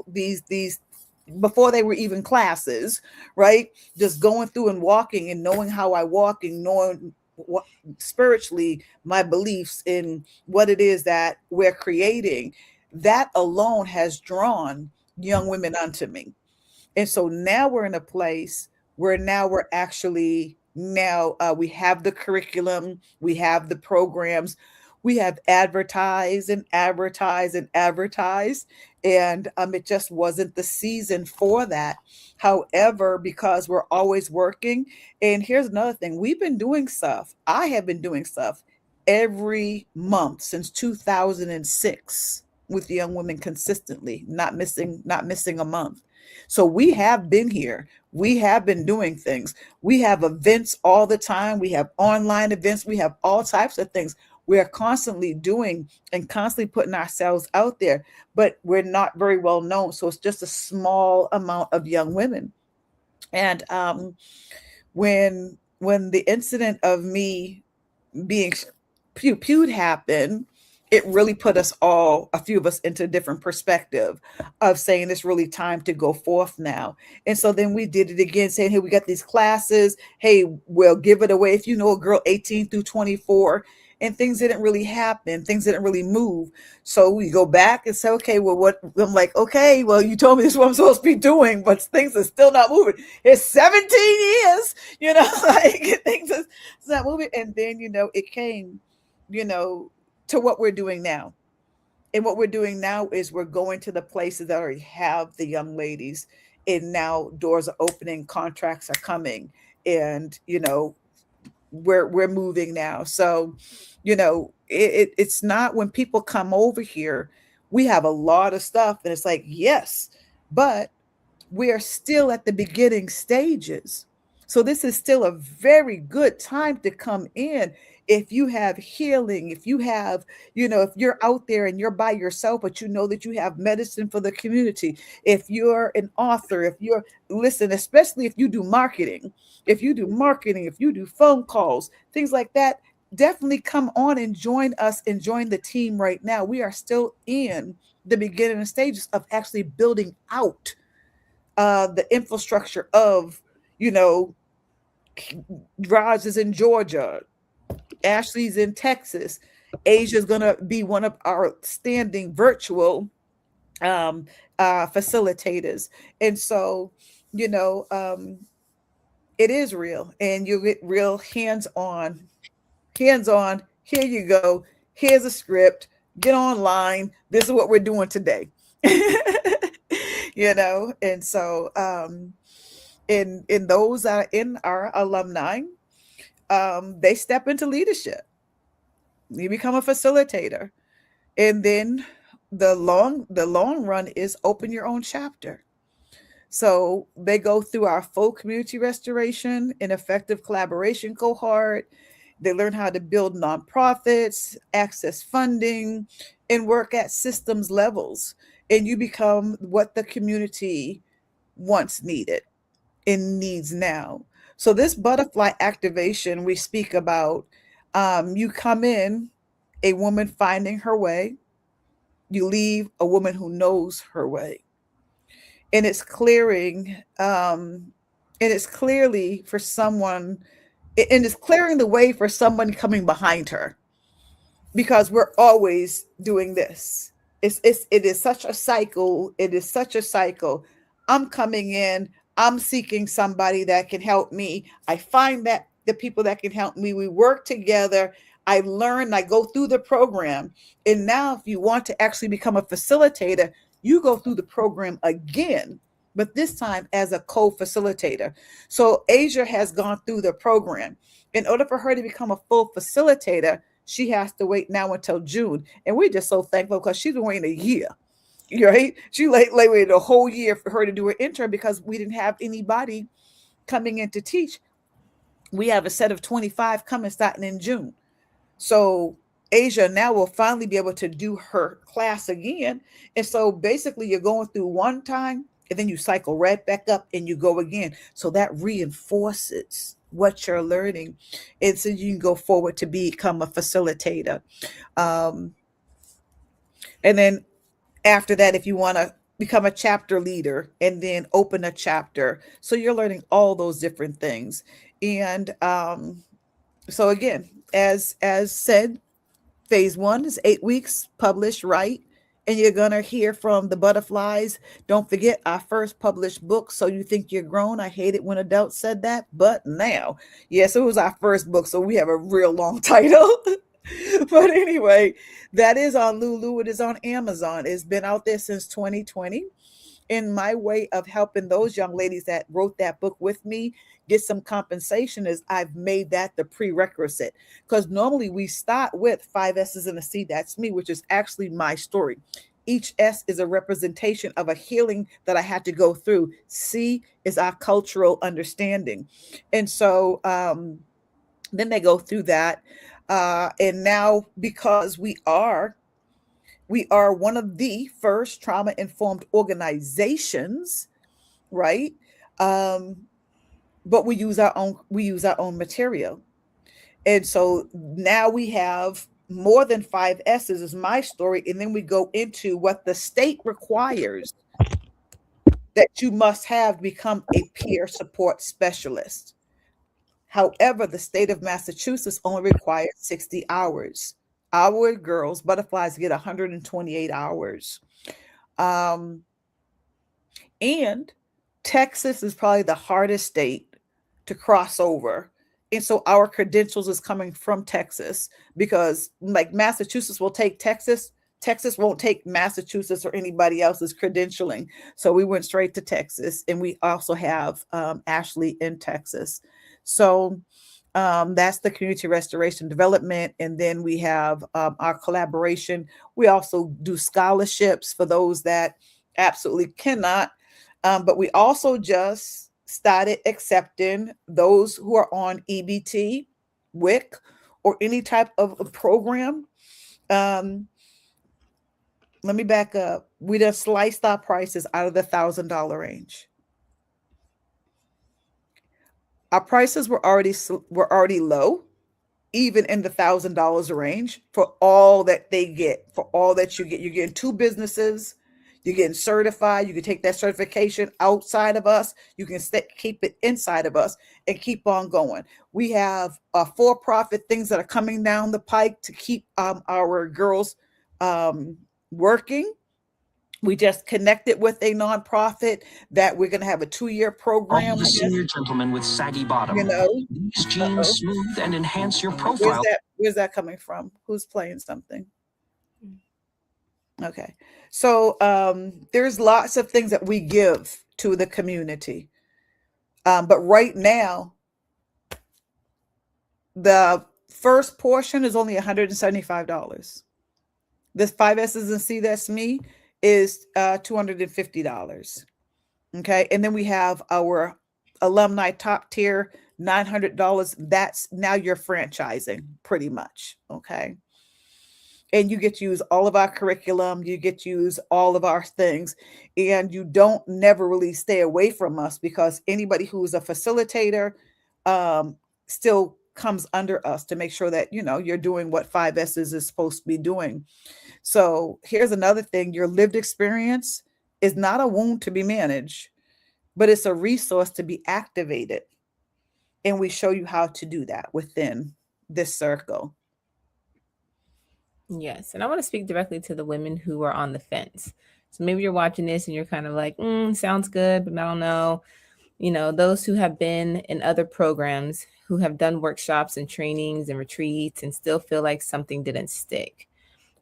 before they were even classes, right? Just going through and walking and knowing how I walk and knowing what spiritually my beliefs in what it is that we're creating. That alone has drawn young women unto me. And so now we're in a place where now we're actually we have the curriculum, we have the programs, we have advertised and advertised and advertised, and it just wasn't the season for that. However, because we're always working, and here's another thing, we've been doing stuff. I have been doing stuff every month since 2006 with young women consistently, not missing a month. So we have been here. We have been doing things. We have events all the time. We have online events. We have all types of things. We are constantly doing and constantly putting ourselves out there, but we're not very well known. So it's just a small amount of young women. And when the incident of me being pewed happened, it really put us all, a few of us, into a different perspective of saying it's really time to go forth now. And so then we did it again, saying, hey, we got these classes. Hey, we'll give it away if you know a girl 18 through 24. And things didn't really happen. Things didn't really move. So we go back and say, okay, well, what? I'm like, okay, well, you told me this is what I'm supposed to be doing, but things are still not moving. It's 17 years, like things are not moving. And then, it came, to what we're doing now. And what we're doing now is we're going to the places that already have the young ladies, and now doors are opening, contracts are coming, and we're moving now. So it's not, when people come over here, we have a lot of stuff and it's like, yes, but we are still at the beginning stages. So this is still a very good time to come in. If you have healing, if you have, if you're out there and you're by yourself, but you know that you have medicine for the community, if you're an author, listen, especially if you do marketing, if you do phone calls, things like that, definitely come on and join us and join the team right now. We are still in the beginning stages of actually building out the infrastructure of, Raj is in Georgia, Ashley's in Texas, Asia's going to be one of our standing virtual facilitators. And so, it is real, and you get real hands-on. Here you go. Here's a script. Get online. This is what we're doing today. And so in those that are in our alumni, they step into leadership. You become a facilitator, and then the long run is open your own chapter. So they go through our full community restoration and effective collaboration cohort. They learn how to build nonprofits, access funding, and work at systems levels. And you become what the community once needed and needs now. So this butterfly activation we speak about, you come in, a woman finding her way. You leave, a woman who knows her way. And it's clearing, and it's clearly for someone, and it's clearing the way for someone coming behind her, because we're always doing this. It is such a cycle. It is such a cycle. I'm coming in, I'm seeking somebody that can help me. I find that the people that can help me, we work together. I learn, I go through the program. And now if you want to actually become a facilitator, you go through the program again, but this time as a co-facilitator. So Asia has gone through the program. In order for her to become a full facilitator, she has to wait now until June. And we're just so thankful because she's been waiting a year, right? She waited a whole year for her to do her intern because we didn't have anybody coming in to teach. We have a set of 25 coming starting in June. So Asia now will finally be able to do her class again. And so basically you're going through one time and then you cycle right back up and you go again. So that reinforces what you're learning. And so you can go forward to become a facilitator. And then after that, if you want to become a chapter leader and then open a chapter. So you're learning all those different things. And so again, as said, phase 1 is 8 weeks, publish, write, and you're going to hear from the butterflies. Don't forget our first published book, So You Think You're Grown. I hate it when adults said that, but now, yes, it was our first book, so we have a real long title. But anyway, that is on Lulu. It is on Amazon. It's been out there since 2020. In my way of helping those young ladies that wrote that book with me get some compensation is I've made that the prerequisite, because normally we start with 5 S's and a C. That's me, which is actually my story. Each S is a representation of a healing that I had to go through. C is our cultural understanding. And so then they go through that. And now, because we are one of the first trauma-informed organizations, right? But we use our own material. And so now we have more than 5 S's is my story. And then we go into what the state requires that you must have to become a peer support specialist. However, the state of Massachusetts only requires 60 hours. Our girls, butterflies, get 128 hours. And Texas is probably the hardest state to cross over. And so our credentials is coming from Texas, because like Massachusetts will take Texas. Texas won't take Massachusetts or anybody else's credentialing. So we went straight to Texas, and we also have Ashley in Texas. So that's the community restoration development. And then we have our collaboration. We also do scholarships for those that absolutely cannot. But we also just started accepting those who are on EBT, WIC, or any type of a program. Let me back up. We just sliced our prices out of the $1,000 range. Our prices were already low, even in the $1,000 range, for all that they get, for all that you get. You're getting 2 businesses. You're getting certified. You can take that certification outside of us. You can keep it inside of us and keep on going. We have for-profit things that are coming down the pike to keep our girls working. We just connected with a nonprofit that we're going to have a 2-year program. All the senior gentlemen with saggy bottom. You know, These jeans smooth and enhance your profile. Where's that coming from? Who's playing something? Okay. So there's lots of things that we give to the community. But right now, the first portion is only $175. This 5S's and C, that's me, is $250. Okay. And then we have our alumni top tier, $900. That's now you're franchising pretty much. Okay. And you get to use all of our curriculum. You get to use all of our things, and you don't never really stay away from us, because anybody who's a facilitator still comes under us to make sure that, you're doing what 5S's is supposed to be doing. So here's another thing. Your lived experience is not a wound to be managed, but it's a resource to be activated. And we show you how to do that within this circle. Yes. And I want to speak directly to the women who are on the fence. So maybe you're watching this and you're kind of like, sounds good, but I don't know. Those who have been in other programs, who have done workshops and trainings and retreats and still feel like something didn't stick.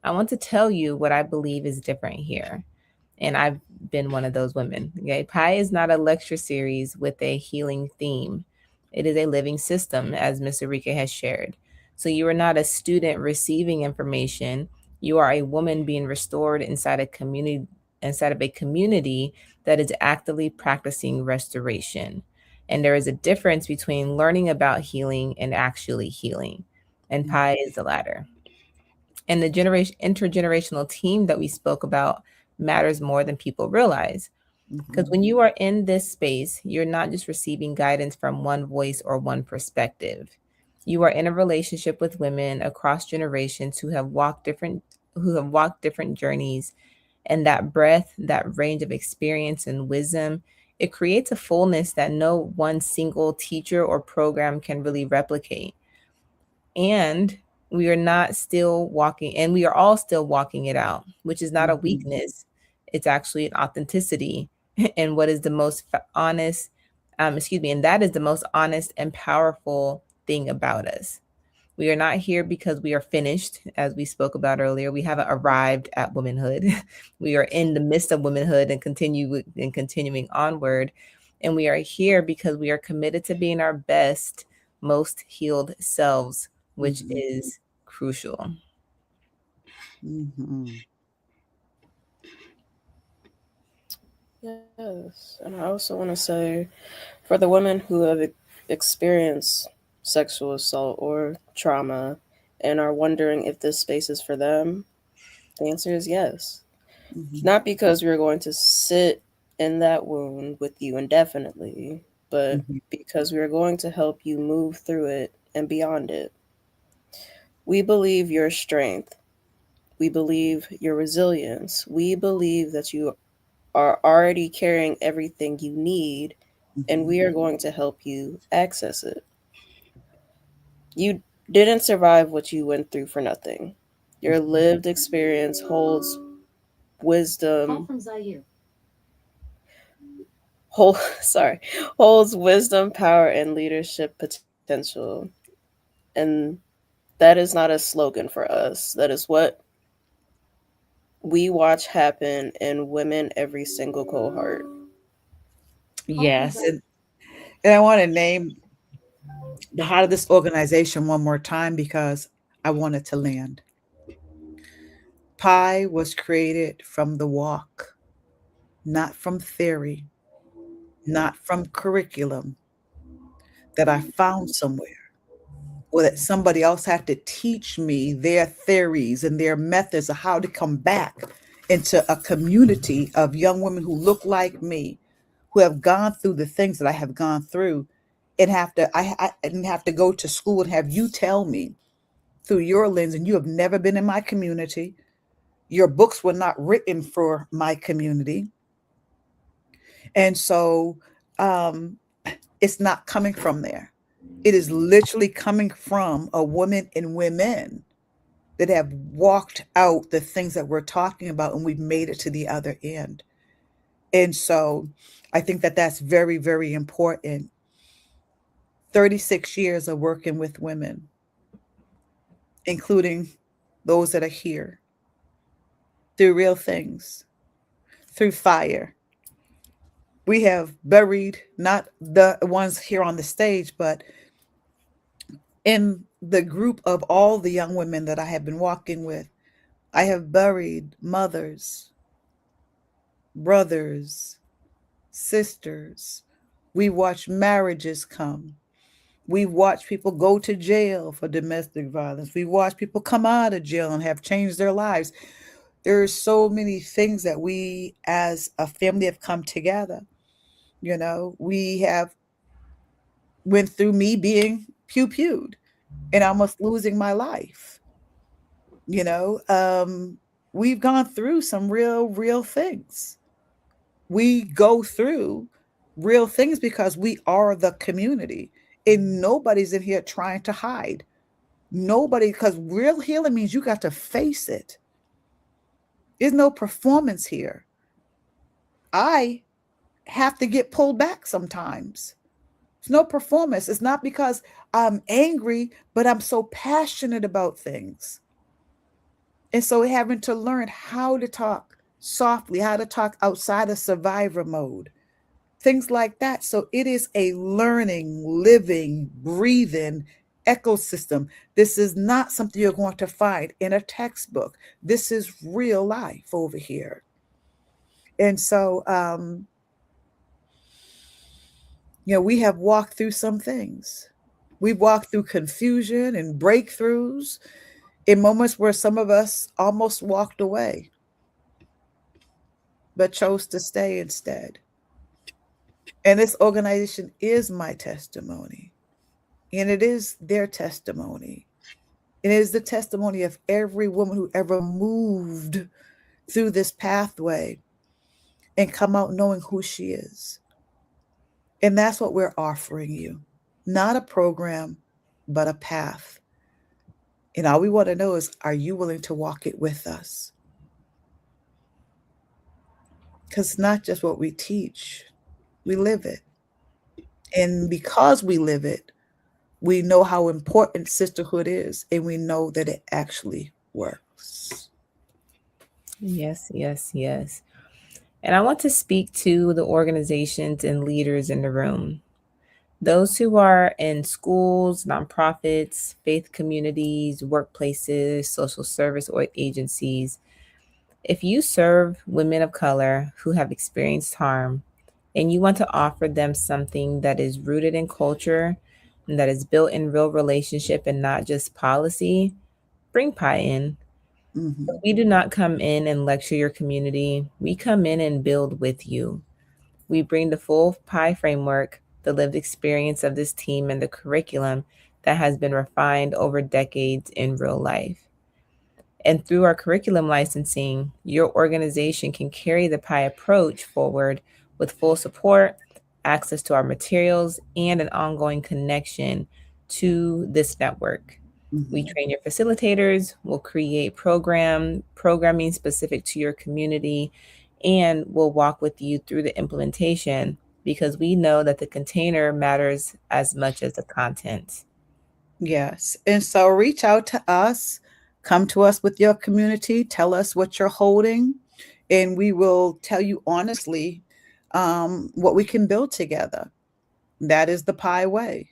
I want to tell you what I believe is different here. And I've been one of those women. Okay? PIE is not a lecture series with a healing theme. It is a living system, as Ms. Arika has shared. So you are not a student receiving information. You are a woman being restored inside a community that is actively practicing restoration. And there is a difference between learning about healing and actually healing. And PIE is the latter. And the intergenerational team that we spoke about matters more than people realize. Because when you are in this space, you're not just receiving guidance from one voice or one perspective. You are in a relationship with women across generations who have walked different journeys, and that breadth, that range of experience and wisdom, it creates a fullness that no one single teacher or program can really replicate. And we are not still walking, and we are all still walking it out, which is not a Mhm. weakness. It's actually an authenticity and what is the most honest, and that is the most honest and powerful thing about us. We are not here because we are finished, as we spoke about earlier. We haven't arrived at womanhood. We are in the midst of womanhood and continuing onward. And we are here because we are committed to being our best, most healed selves, which Mhm. is crucial. Mhm. Yes. And I also want to say for the women who have experienced sexual assault or trauma and are wondering if this space is for them, the answer is yes. Mhm. Not because we're going to sit in that wound with you indefinitely, but Mhm. because we're going to help you move through it and beyond it. We believe your strength. We believe your resilience. We believe that you are already carrying everything you need, and Mhm. we are going to help you access it. You didn't survive what you went through for nothing. Your lived experience holds wisdom. Hold, sorry, holds wisdom, power, and leadership potential. And that is not a slogan for us. That is what we watch happen in women every single cohort. Yes. And I want to name the heart of this organization one more time because I want it to land. Pi was created from the walk, not from theory, not from curriculum that I found somewhere or that somebody else had to teach me their theories and their methods of how to come back into a community of young women who look like me, who have gone through the things that I have gone through, and I didn't have to go to school and have you tell me through your lens, and you have never been in my community. Your books were not written for my community. And so um, it's not coming from there. It is literally coming from a woman and women that have walked out the things that we're talking about and we've made it to the other end. And so I think that that's very, very important. 36 years of working with women, including those that are here, through real things, through fire. We have buried not the ones here on the stage, but in the group of all the young women that I have been walking with, I have buried mothers, brothers, sisters. We watch marriages come. We watch people go to jail for domestic violence. We watch people come out of jail and have changed their lives. There are so many things that we as a family have come together. You know, we have went through me being pew-pewed and almost losing my life. You know, we've gone through some real things. We go through real things because we are the community, and nobody's in here trying to hide. Nobody, because real healing means you got to face it. There's no performance here. I have to get pulled back sometimes. It's no performance. It's not because I'm angry, but I'm so passionate about things. And so having to learn how to talk softly, how to talk outside of survivor mode, things like that. So it is a learning, living, breathing ecosystem. This is not something you're going to find in a textbook. This is real life over here. And so, we have walked through some things. We've walked through confusion and breakthroughs in moments where some of us almost walked away, but chose to stay instead. And this organization is my testimony, and it is their testimony. It is the testimony of every woman who ever moved through this pathway and come out knowing who she is. And that's what we're offering you. Not a program, but a path. And all we want to know is, are you willing to walk it with us? Because it's not just what we teach, we live it. And because we live it, we know how important sisterhood is, and we know that it actually works. Yes, yes, yes. And I want to speak to the organizations and leaders in the room. Those who are in schools, nonprofits, faith communities, workplaces, social service or agencies. If you serve women of color who have experienced harm and you want to offer them something that is rooted in culture and that is built in real relationship and not just policy, bring PI in. Mhm. We do not come in and lecture your community. We come in and build with you. We bring the full PI framework, the lived experience of this team, and the curriculum that has been refined over decades in real life. And through our curriculum licensing, your organization can carry the PI approach forward with full support, access to our materials, and an ongoing connection to this network. We Mhm. train your facilitators, we'll create programming specific to your community, and we'll walk with you through the implementation because we know that the container matters as much as the content. Yes. And so reach out to us, come to us with your community, tell us what you're holding, and we will tell you honestly what we can build together. That is the PI way.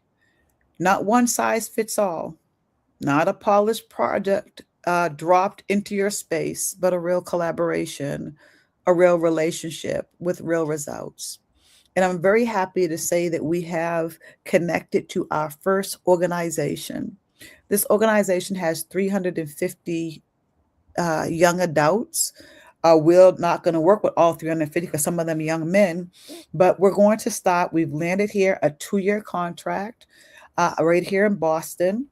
Not one size fits all, not a polished project dropped into your space, but a real collaboration, a real relationship with real results. And I'm very happy to say that we have connected to our first organization. This organization has 350 young adults. We're not going to work with all 350 because some of them are young men, but we're going to start. We've landed here a 2-year contract right here in Boston.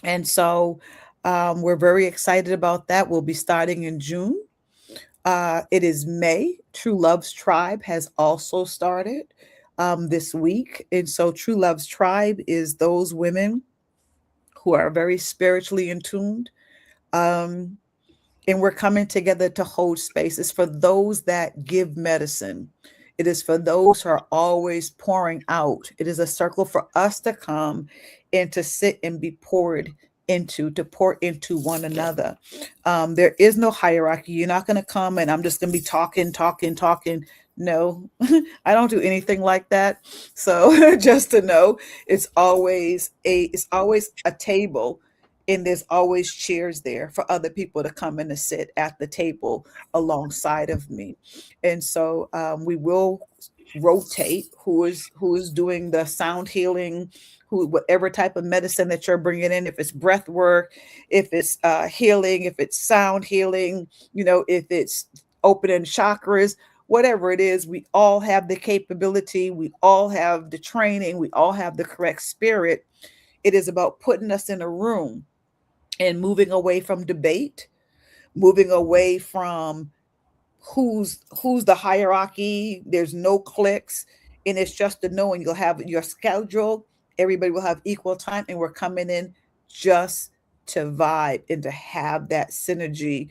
And so we're very excited about that. We'll be starting in June. It is May. True Love's Tribe has also started this week. And so True Love's Tribe is those women who are very spiritually in tuned. Um, and we're coming together to hold spaces for those that give medicine. It is for those who are always pouring out. It is a circle for us to come and to sit and be poured into, to pour into one another. There is no hierarchy. You're not going to come and I'm just going to be talking, talking, talking. No, I don't do anything like that. So just to know, it's always a table, and there's always chairs there for other people to come in and sit at the table alongside of me. And so we will rotate who is doing the sound healing, who whatever type of medicine that you're bringing in, if it's breath work, if it's healing, if it's sound healing, if it's opening chakras, whatever it is, we all have the capability, we all have the training, we all have the correct spirit. It is about putting us in a room and moving away from debate, moving away from who's the hierarchy. There's no cliques, and it's just the knowing. You'll have your schedule. Everybody will have equal time, and we're coming in just to vibe and to have that synergy.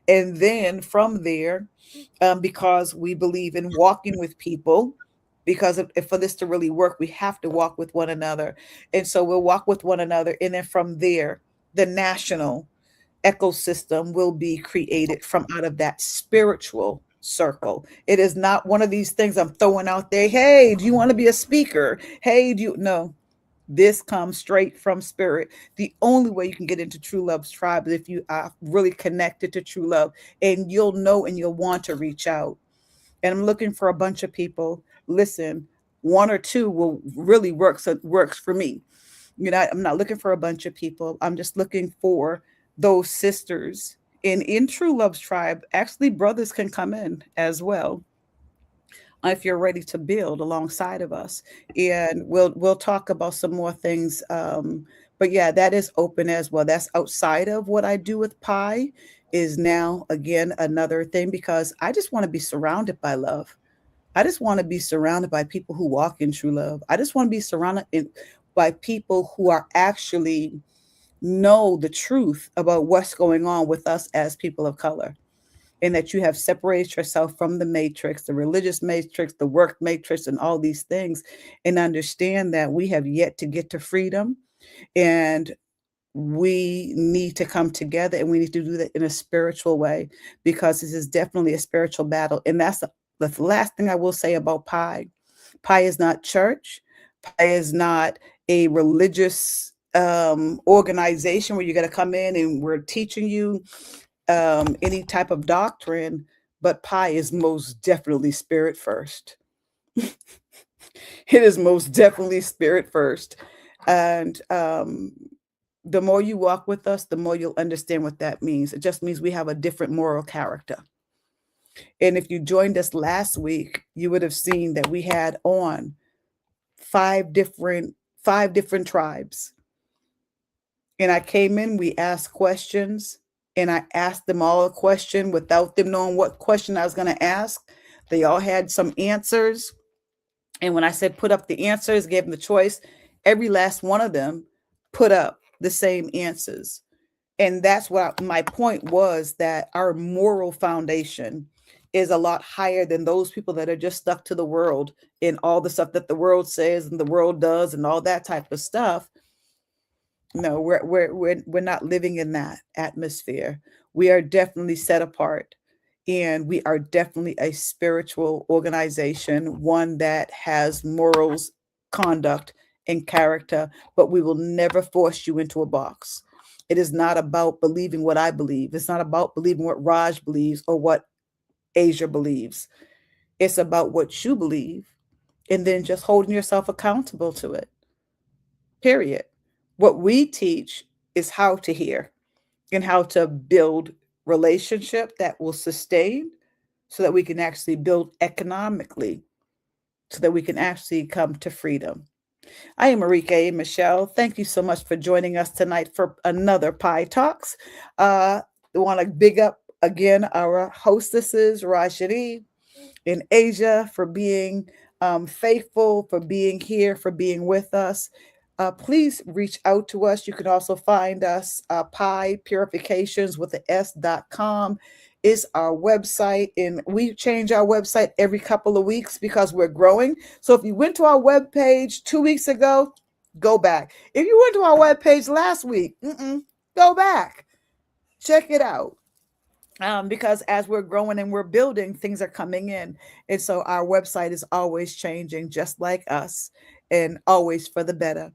And then from there, because we believe in walking with people, because if for this to really work, we have to walk with one another. And so we'll walk with one another, and then from there, the national ecosystem will be created from out of that spiritual circle. It is not one of these things I'm throwing out there. Hey, do you want to be a speaker? Hey, do you? No, this comes straight from spirit. The only way you can get into True Love's Tribe is if you are really connected to true love, and you'll know and you'll want to reach out. And I'm looking for a bunch of people. Listen, one or two will really works for me. I'm not looking for a bunch of people. I'm just looking for those sisters. And in True Love's Tribe, actually, brothers can come in as well if you're ready to build alongside of us. And we'll talk about some more things. But yeah, that is open as well. That's outside of what I do with Pi. Is now again another thing, because I just want to be surrounded by love. I just want to be surrounded by people who walk in true love. I just want to be surrounded by people who are actually know the truth about what's going on with us as people of color, and that you have separated yourself from the matrix, the religious matrix, the work matrix, and all these things, and understand that we have yet to get to freedom, and we need to come together, and we need to do that in a spiritual way, because this is definitely a spiritual battle. And that's the last thing I will say about Pi. Pi is not church. Pi is not a religious organization where you're going to come in and we're teaching you any type of doctrine, but Pi is most definitely spirit first. It is most definitely spirit first. And the more you walk with us, the more you'll understand what that means. It just means we have a different moral character. And if you joined us last week, you would have seen that we had on five different tribes. And I came in, we asked questions, and I asked them all a question without them knowing what question I was going to ask. They all had some answers. And when I said put up the answers, gave them the choice, every last one of them put up the same answers. And that's what my point was, that our moral foundation is a lot higher than those people that are just stuck to the world and all the stuff that the world says and the world does and all that type of stuff. No, we're not living in that atmosphere. We are definitely set apart, and we are definitely a spiritual organization, one that has morals, conduct, and character, but we will never force you into a box. It is not about believing what I believe. It's not about believing what Raj believes or what Asia believes. It's about what you believe, and then just holding yourself accountable to it. Period. What we teach is how to hear and how to build relationship that will sustain, so that we can actually build economically, so that we can actually come to freedom. I am Marika Michelle. Thank you so much for joining us tonight for another Pi Talks. I want to big up again our hostesses, Rashidi in Asia, for being faithful, for being here, for being with us. Please reach out to us. You can also find us, Pi Purifications with the S.com is our website. And we change our website every couple of weeks because we're growing. So if you went to our webpage 2 weeks ago, go back. If you went to our webpage last week, go back. Check it out. Because as we're growing and we're building, things are coming in. And so our website is always changing, just like us, and always for the better.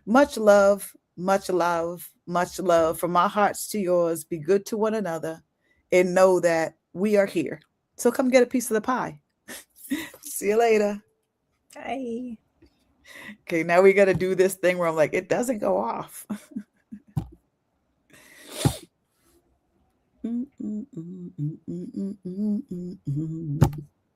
Much love, much love, much love from our hearts to yours. Be good to one another and know that we are here. So come get a piece of the pie. See you later. Bye. Okay, now we got to do this thing where I'm like, it doesn't go off.